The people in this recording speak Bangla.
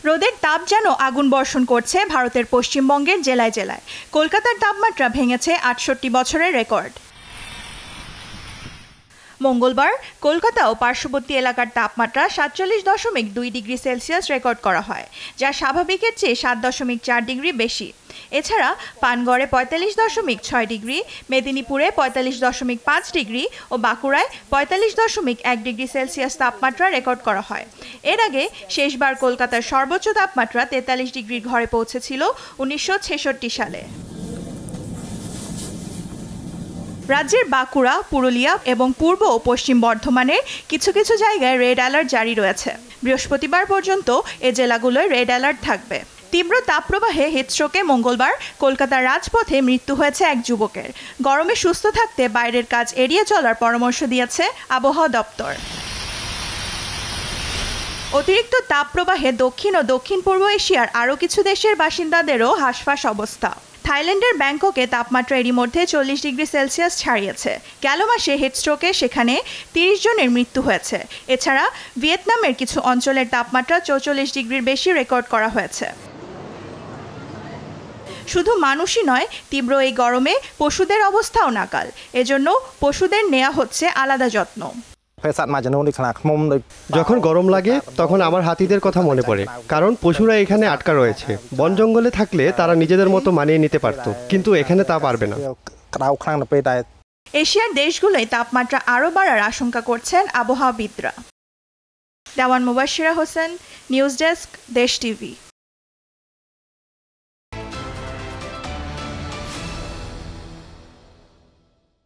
রোদের তাপ যেন আগুন বর্ষণ করছে ভারতের পশ্চিমবঙ্গের জেলায় জেলায়। কলকাতার তাপমাত্রা ভেঙেছে ৬৮ বছরের রেকর্ড। মঙ্গলবার কলকাতা ও পার্শ্ববর্তী এলাকার তাপমাত্রা ৪৭.২ ডিগ্রি সেলসিয়াস রেকর্ড করা হয়, যা স্বাভাবিকের চেয়ে ৭.৪ ডিগ্রি বেশি। এছাড়া পানগড়ে ৪৫.৬ ডিগ্রি, মেদিনীপুরে ৪৫.৫ ডিগ্রি ও বাঁকুড়ায় ৪৫.১ ডিগ্রি সেলসিয়াস তাপমাত্রা রেকর্ড করা হয়। এর আগে শেষবার কলকাতার সর্বোচ্চ তাপমাত্রা ৪৩ ডিগ্রির ঘরে পৌঁছেছিল ১৯৬৬ সালে। রাজ্যের বাঁকুড়া, পুরুলিয়া এবং পূর্ব ও পশ্চিম বর্ধমানের কিছু কিছু জায়গায় রেড অ্যালার্ট জারি রয়েছে। বৃহস্পতিবার পর্যন্ত এ জেলাগুলোয় রেড অ্যালার্ট থাকবে। তীব্র তাপপ্রবাহে হিটস্ট্রোকে মঙ্গলবার কলকাতার রাজপথে মৃত্যু হয়েছে এক যুবকের। গরমে সুস্থ থাকতে বাইরের কাজ এড়িয়ে চলার পরামর্শ দিয়েছে আবহাওয়া দপ্তর। অতিরিক্ত তাপপ্রবাহে দক্ষিণ ও দক্ষিণ পূর্ব এশিয়ার আরও কিছু দেশের বাসিন্দাদেরও হাঁসফাঁস অবস্থা। থাইল্যান্ডের ব্যাংককে তাপমাত্রা এরই মধ্যে ৪০ ডিগ্রি সেলসিয়াস ছাড়িয়েছে। গেল মাসে হিটস্ট্রোকে সেখানে ৩০ জনের মৃত্যু হয়েছে। এছাড়া ভিয়েতনামের কিছু অঞ্চলের তাপমাত্রা ৪৪ ডিগ্রির বেশি রেকর্ড করা হয়েছে। শুধু মানুষই নয়, তীব্র এই গরমে পশুদের অবস্থাও নাকাল। এজন্য পশুদের নেওয়া হচ্ছে আলাদা যত্ন। যখন গরম লাগে তখন আমার হাতিদের কথা মনে পড়ে, কারণ পশুরা এখানে আটকা রয়েছে। বন জঙ্গলে থাকলে তারা নিজেদের মতো মানিয়ে নিতে পারত, কিন্তু এখানে তা পারবে না। এশিয়ার দেশগুলোয় তাপমাত্রা আরও বাড়ার আশঙ্কা করছেন আবহাওয়াবিদরা। দেওয়ান মুবাশশিরা হোসেন, নিউজ ডেস্ক, দেশ টিভি।